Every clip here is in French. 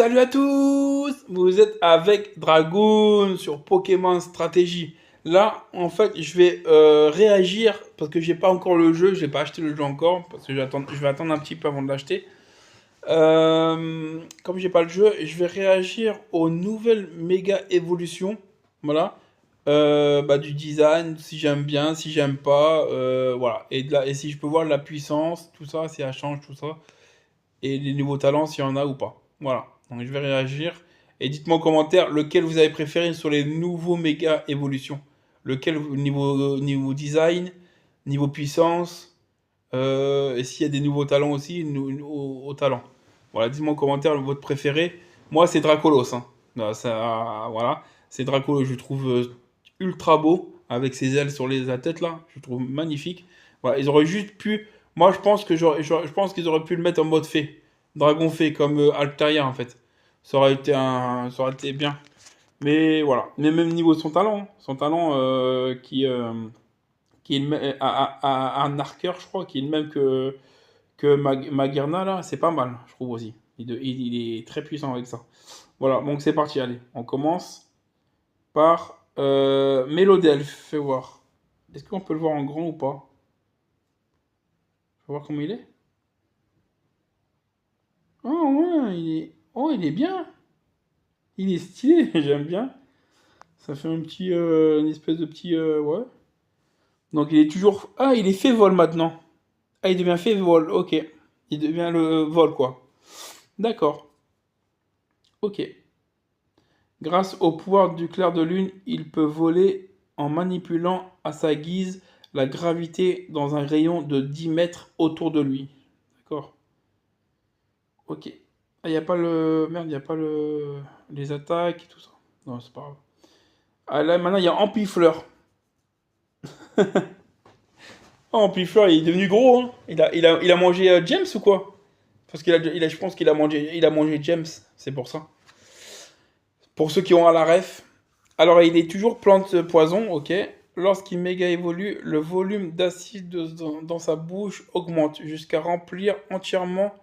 Salut à tous! Vous êtes avec Dragoon sur Pokémon Stratégie. Là, en fait, je vais réagir parce que j'ai pas encore le jeu, j'ai pas acheté le jeu encore parce que je vais attendre un petit peu avant de l'acheter. Comme j'ai pas le jeu, je vais réagir aux nouvelles méga évolutions. Voilà. Du design, si j'aime bien, si j'aime pas, voilà. Et si je peux voir la puissance, tout ça, si elle change, tout ça et les nouveaux talents s'il y en a ou pas. Voilà, donc je vais réagir. Et dites-moi en commentaire lequel vous avez préféré sur les nouveaux méga évolutions. Lequel niveau design, niveau puissance, et s'il y a des nouveaux talents aussi, au talent. Voilà, dites-moi en commentaire votre préféré. Moi, c'est Dracolos. Hein. Voilà, c'est Dracolos. Je le trouve ultra beau avec ses ailes sur la tête là. Je le trouve magnifique. Voilà, ils auraient juste pu. Moi, je pense que je pense qu'ils auraient pu le mettre en mode fée, dragon fée comme Altaria en fait. Ça aurait été bien. Mais voilà, mais même niveau de son talent qui est un arqueur, je crois, qui est le même que Magerna, là, c'est pas mal, je trouve aussi. Il est très puissant avec ça. Voilà, donc c'est parti, allez. On commence par Mélodelph, fais voir. Est-ce qu'on peut le voir en grand ou pas? Faut voir comment il est. Oh ouais, il est bien. Il est stylé, j'aime bien. Ça fait un petit, une espèce de petit, ouais. Donc il est toujours, ah, il est fait vol maintenant. Ah, il devient fait vol, ok. Il devient le vol, quoi. D'accord, ok. Grâce au pouvoir du clair de lune, il peut voler en manipulant à sa guise la gravité dans un rayon de 10 mètres autour de lui. D'accord, ok. Ah, il n'y a pas le... Merde, il n'y a pas les attaques et tout ça. Non, c'est pas grave. Ah, là, maintenant, il y a Ampifleur. Oh, Ampifleur, il est devenu gros, hein. Il a mangé James ou quoi? Parce je pense il a mangé James, c'est pour ça. Pour ceux qui ont à la ref. Alors, il est toujours plante poison, ok. Lorsqu'il méga évolue, le volume d'acide dans sa bouche augmente jusqu'à remplir entièrement.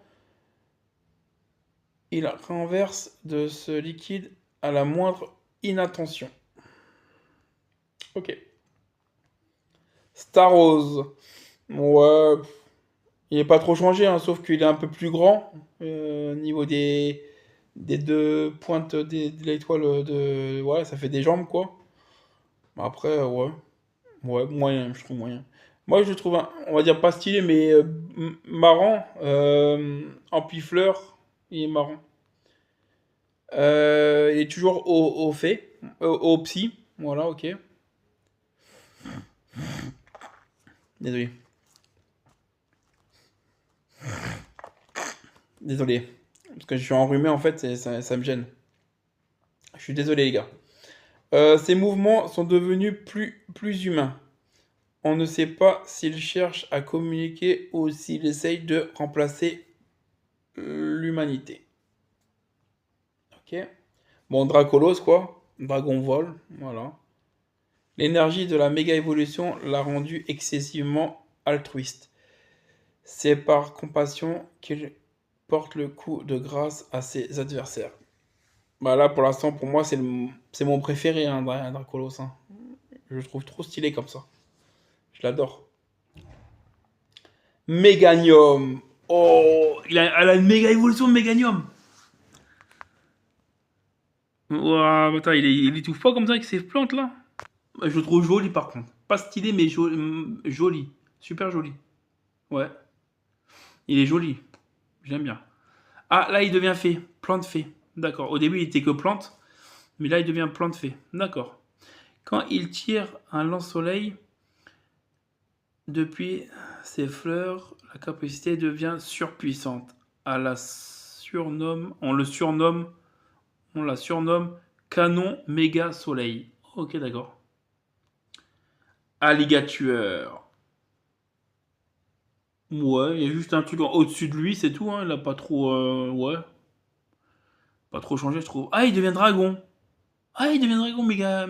Il renverse de ce liquide à la moindre inattention. Ok. Starrose. Ouais, il n'est pas trop changé, hein, sauf qu'il est un peu plus grand. Au niveau des deux pointes de l'étoile de. Ouais, ça fait des jambes, quoi. Après, ouais. Ouais, moyen, je trouve moyen. Moi, je trouve, on va dire pas stylé, mais marrant. Ampifleur, il est marrant. Il est toujours au fait, au psy. Voilà, ok. Désolé. Désolé. Parce que je suis enrhumé, en fait, et ça me gêne. Je suis désolé, les gars. Ses mouvements sont devenus plus humains. On ne sait pas s'il cherche à communiquer ou s'il essaye de remplacer l'humanité. Ok. Bon, Dracolos, quoi. Dragon vol, voilà. L'énergie de la méga évolution l'a rendu excessivement altruiste. C'est par compassion qu'il porte le coup de grâce à ses adversaires. Bah là, pour l'instant, pour moi, c'est mon préféré, hein, Dracolos. Hein. Je le trouve trop stylé comme ça. Je l'adore. Méganium. Oh, elle a une méga évolution de Méganium. Ouah, attends, il étouffe pas comme ça avec ses plantes là. Je le trouve joli par contre. Pas stylé, mais joli. Super joli. Ouais, il est joli. J'aime bien. Ah, là, il devient fée. Plante fée. D'accord. Au début, il était que plante. Mais là, il devient plante fée. D'accord. Quand il tire un lance-soleil depuis ses fleurs, la capacité devient surpuissante. On la surnomme canon méga soleil. Ok, d'accord. Alligator. Ouais, il y a juste un truc au-dessus de lui, c'est tout. Hein. Il a pas trop. Ouais, pas trop changé, je trouve. Ah, il devient dragon. Ah, il devient dragon, méga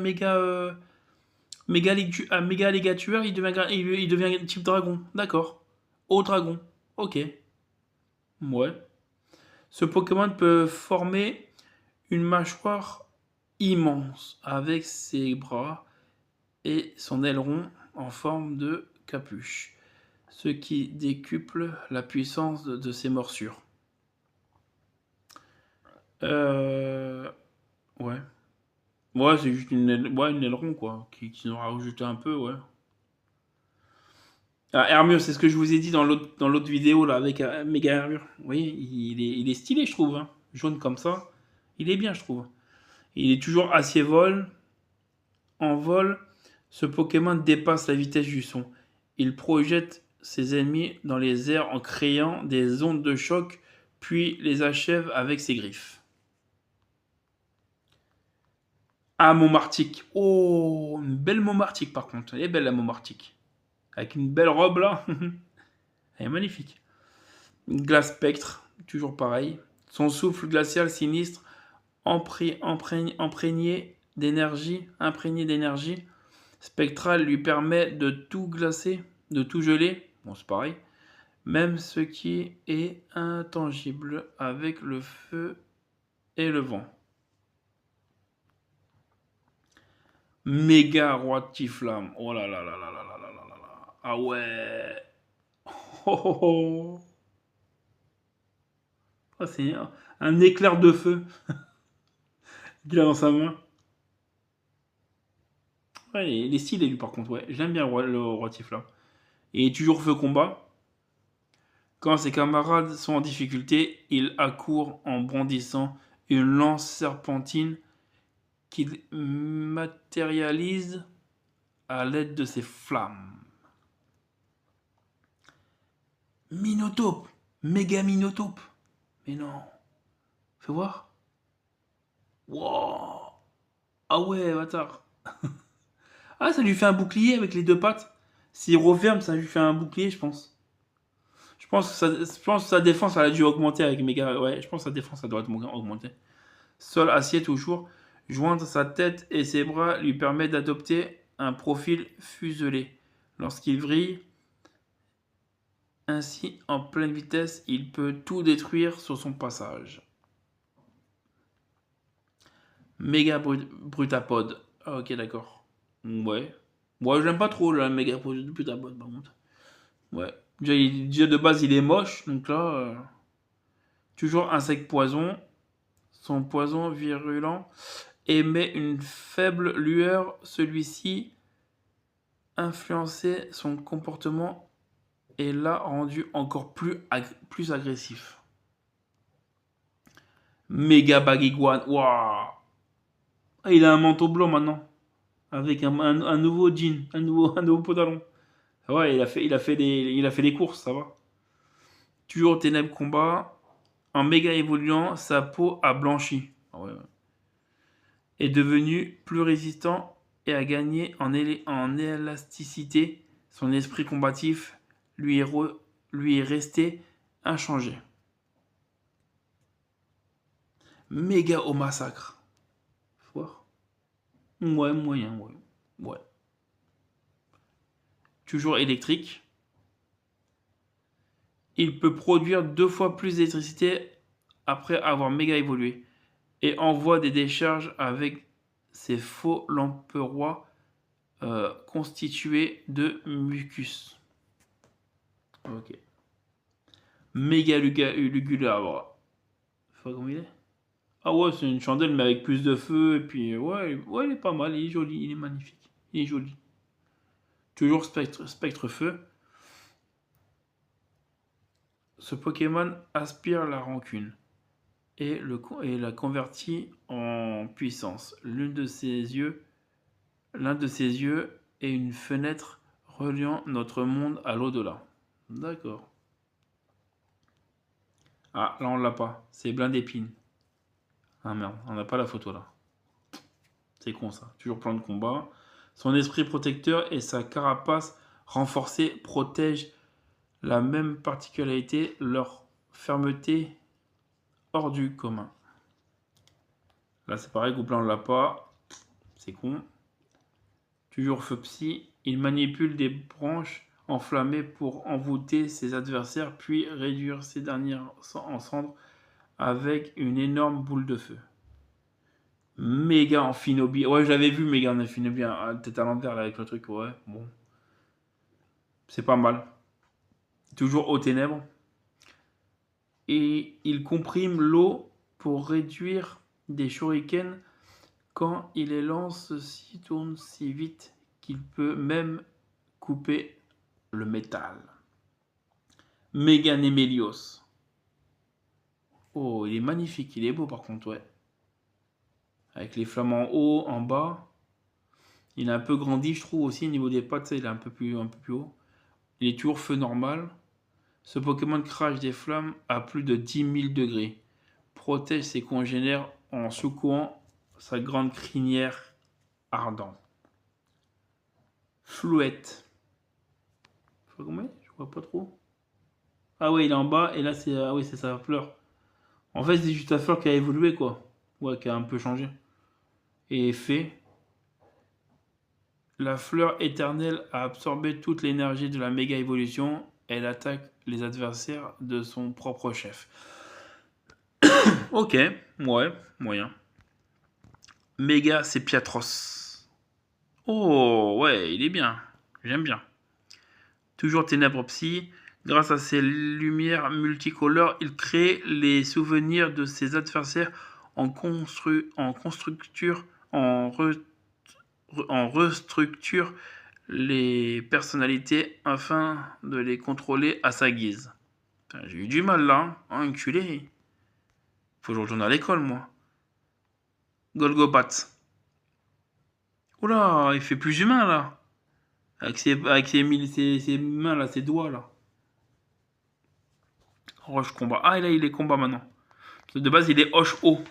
alligator, il devient type dragon. D'accord. Haut dragon. Ok. Ouais. Ce Pokémon peut former une mâchoire immense avec ses bras et son aileron en forme de capuche, ce qui décuple la puissance de ses morsures. Ouais. Ouais, c'est juste une aileron, quoi, qui nous a rajouté un peu, ouais. Ah, Hermure, c'est ce que je vous ai dit dans l'autre vidéo, là, avec Méga Hermure. Vous voyez, il est stylé, je trouve, hein. Jaune comme ça. Il est bien, je trouve. Il est toujours acier-vol. En vol, ce Pokémon dépasse la vitesse du son. Il projette ses ennemis dans les airs en créant des ondes de choc, puis les achève avec ses griffes. Ah, Momartic. Oh, une belle Momartic par contre. Elle est belle la Momartic. Avec une belle robe là. Elle est magnifique. Glace Spectre, toujours pareil. Son souffle glacial sinistre, imprégné d'énergie, spectrale lui permet de tout glacer, de tout geler. Bon, c'est pareil. Même ce qui est intangible avec le feu et le vent. Méga roi Tiflam. Oh là là là là là là là là là là. Ah ouais. Oh, oh, oh. Ah, c'est un éclair de feu qu'il a dans sa main. Ouais, il est stylé lui par contre, ouais. J'aime bien le roi Tiflam. Et toujours feu combat. Quand ses camarades sont en difficulté, il accourt en brandissant une lance serpentine qu'il matérialise à l'aide de ses flammes. Minotape, méga Minotape. Mais non. Fais voir. Wow. Ah ouais, bâtard. Ah, ça lui fait un bouclier avec les deux pattes. S'il referme, ça lui fait un bouclier, je pense. Je pense que sa défense, elle a dû augmenter avec méga. Ouais, je pense que sa défense, ça doit être augmenter. Sol acier toujours. Joindre sa tête et ses bras lui permet d'adopter un profil fuselé. Lorsqu'il brille, ainsi en pleine vitesse, il peut tout détruire sur son passage. Méga Brutapod. Ah, ok, d'accord. Ouais. Moi, j'aime pas trop le Méga Brutapod, par contre. Ouais. Déjà, de base, il est moche, donc là... toujours insecte poison. Son poison virulent émet une faible lueur. Celui-ci influençait son comportement et l'a rendu encore plus agressif. Méga Bagiguan. Waouh. Ah, il a un manteau blanc maintenant. Avec un nouveau jean. Un nouveau pantalon. Ouais, il a fait des courses, ça va. Toujours ténèbres combat. En méga évoluant, sa peau a blanchi. Ah ouais, ouais. Est devenu plus résistant et a gagné en élasticité. Son esprit combatif lui est resté inchangé. Méga au massacre. Faut voir. Ouais, moyen, ouais. Ouais. Toujours électrique. Il peut produire 2 fois plus d'électricité après avoir méga évolué. Et envoie des décharges avec ses faux lamperois constitués de mucus. Ok. Méga lugulabre. Faut voir comment il est. Ah ouais, c'est une chandelle mais avec plus de feu. Et puis ouais, il est pas mal, il est joli, il est magnifique. Il est joli. Toujours spectre feu. Ce Pokémon aspire la rancune et la convertit en puissance. L'un de ses yeux est une fenêtre reliant notre monde à l'au-delà. D'accord. Ah, là on l'a pas. C'est plein d'épines. Ah merde, on n'a pas la photo là. C'est con ça. Toujours plein de combats. Son esprit protecteur et sa carapace renforcée protègent la même particularité, leur fermeté hors du commun. Là c'est pareil, Gouplin on l'a pas. C'est con. Toujours feu psy. Il manipule des branches enflammées pour envoûter ses adversaires, puis réduire ces dernières en cendres avec une énorme boule de feu. Méga Amphinobi. Ouais, je l'avais vu, Méga Amphinobi, tête à l'envers là avec le truc. Ouais, bon, c'est pas mal. Toujours aux ténèbres. Et il comprime l'eau pour réduire des shurikens quand il les lance. Ceci tourne si vite qu'il peut même couper le métal. Méga Nemelios. Oh, il est magnifique, il est beau par contre, ouais. Avec les flammes en haut, en bas. Il est un peu grandi, je trouve aussi, au niveau des pattes, il est un peu plus haut. Il est toujours feu normal. Ce Pokémon crache des flammes à plus de 10 000 degrés. Protège ses congénères en secouant sa grande crinière ardente. Flouette. Je vois combien? Je vois pas trop. Ah ouais, il est en bas et là c'est oui, c'est sa fleur. En fait, c'est juste la fleur qui a évolué quoi. Ouais, qui a un peu changé. Et fait. La fleur éternelle a absorbé toute l'énergie de la méga évolution. Elle attaque les adversaires de son propre chef. Ok, ouais, moyen. Méga, c'est Piatros. Oh, ouais, il est bien. J'aime bien. Toujours ténèbres psy. Grâce à ses lumières multicolores, il crée les souvenirs de ses adversaires en restructure les personnalités afin de les contrôler à sa guise. Putain, j'ai eu du mal là, hein, enculé. Faut que je retourne à l'école, moi. Golgobat. Oula, il fait plus humain là. Avec ses mains là, ses doigts là. Roche combat. Ah, et là, il est combat maintenant. De base, il est hoche haut.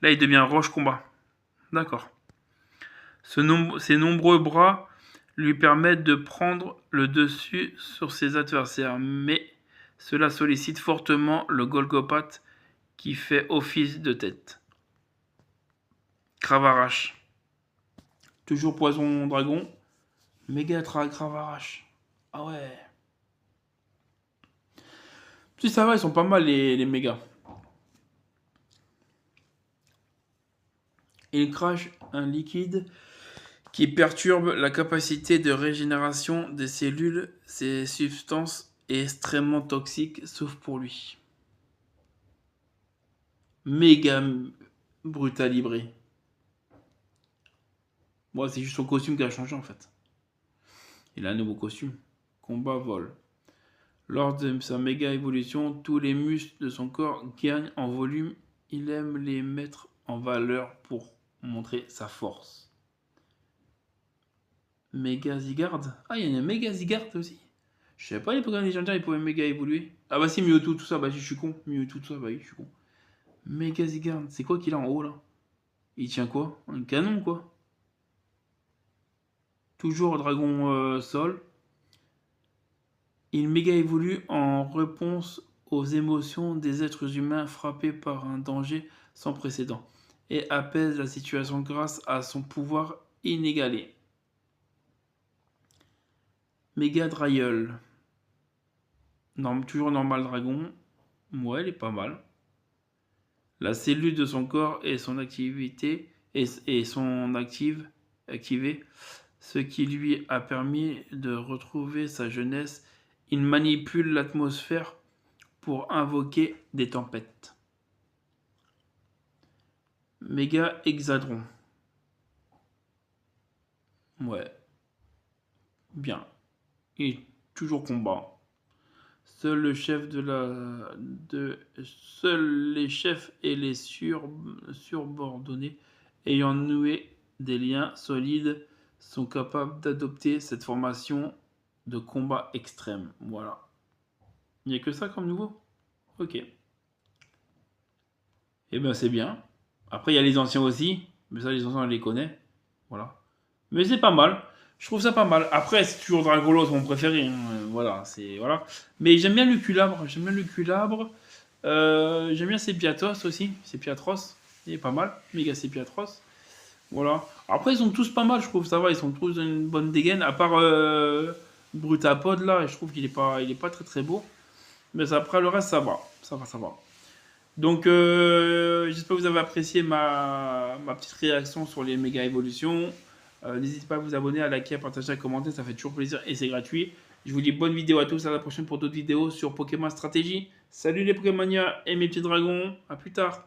Là, il devient roche combat. D'accord. Ses nombreux bras lui permettent de prendre le dessus sur ses adversaires, mais cela sollicite fortement le Golgopat qui fait office de tête. Cravarache. Toujours poison dragon. Méga Cravarache. Ah ouais. Si ça va, ils sont pas mal les mégas. Il crache un liquide qui perturbe la capacité de régénération des cellules. Ces substances est extrêmement toxique, sauf pour lui. Méga brutalibré. Moi, c'est juste son costume qui a changé en fait. Il a un nouveau costume. Combat vol. Lors de sa méga évolution, tous les muscles de son corps gagnent en volume. Il aime les mettre en valeur pour montrer sa force. Méga Zygarde. Ah, il y a une méga Zygarde aussi. Je savais pas les Pokémon légendaires, ils pouvaient méga évoluer. Ah bah si, Mewtwo, tout ça, bah si, je suis con. Mewtwo, tout ça, bah oui, je suis con. Méga Zygarde, c'est quoi qu'il a en haut là? Il tient quoi? Un canon quoi. Toujours dragon sol. Il méga évolue en réponse aux émotions des êtres humains frappés par un danger sans précédent et apaise la situation grâce à son pouvoir inégalé. Méga Drailleul. Toujours normal dragon. Ouais, elle est pas mal. La cellule de son corps et son activité et son activé, ce qui lui a permis de retrouver sa jeunesse. Il manipule l'atmosphère pour invoquer des tempêtes. Méga Hexadron. Ouais, bien. Et toujours combat. Seuls les chefs et les subordonnés ayant noué des liens solides sont capables d'adopter cette formation de combat extrême. Voilà. Il n'y a que ça comme nouveau? Ok. Eh ben c'est bien. Après il y a les anciens aussi, mais ça les anciens on les connaît. Voilà. Mais c'est pas mal. Je trouve ça pas mal. Après c'est toujours Dragolos mon préféré. Hein. Voilà, c'est voilà. Mais j'aime bien le Culabre. J'aime bien le Culabre. J'aime bien Sepiatos aussi. Sepiatros. Il est pas mal. Méga Sepiatros. Voilà. Après ils sont tous pas mal. Je trouve ça va. Ils sont tous une bonne dégaine. À part Brutapod là. Je trouve qu'il est pas très très beau. Mais après le reste ça va. Ça va. Donc, j'espère que vous avez apprécié ma petite réaction sur les méga évolutions. N'hésitez pas à vous abonner, à liker, à partager, à commenter, ça fait toujours plaisir et c'est gratuit. Je vous dis bonne vidéo à tous, à la prochaine pour d'autres vidéos sur Pokémon Stratégie. Salut les Pokémonias et mes petits dragons, à plus tard.